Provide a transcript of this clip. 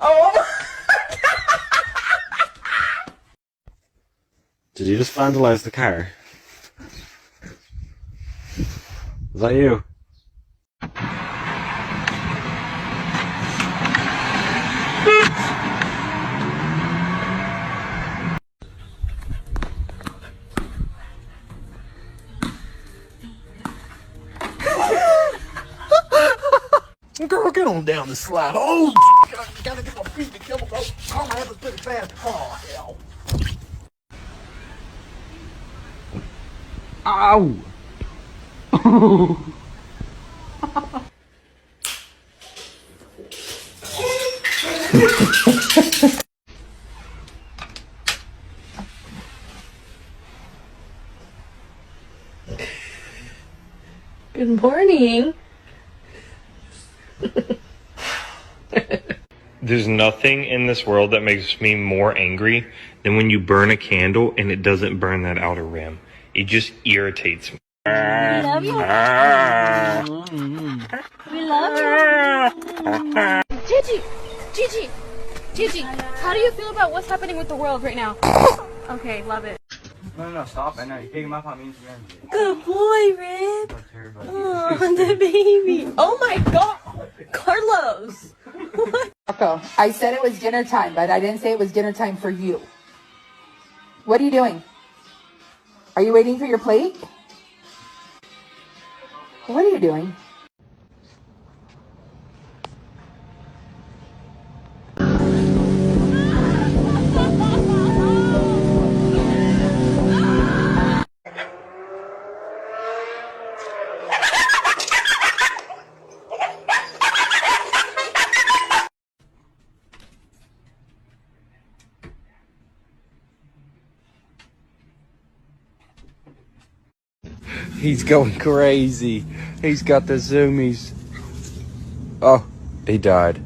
Oh. Did you just vandalize the car? Is that you? Girl, get on down the slide. Oh, gotta get my feet together. Oh, my head is pretty fast. Oh, hell. Ow! Good morning. There's nothing in this world that makes me more angry than when you burn a candle and it doesn't burn that outer rim. It just irritates me. We love you. We love you. Gigi, how do you feel about what's happening with the world right now? Okay, love it. No, stop. I know. You're picking him up on me Instagram. Good boy, Rip. Oh, the baby. Oh my God. Carlos. Rocco, I said it was dinner time, but I didn't say it was dinner time for you. What are you doing? Are you waiting for your plate? What are you doing? He's going crazy. He's got the zoomies. Oh, he died.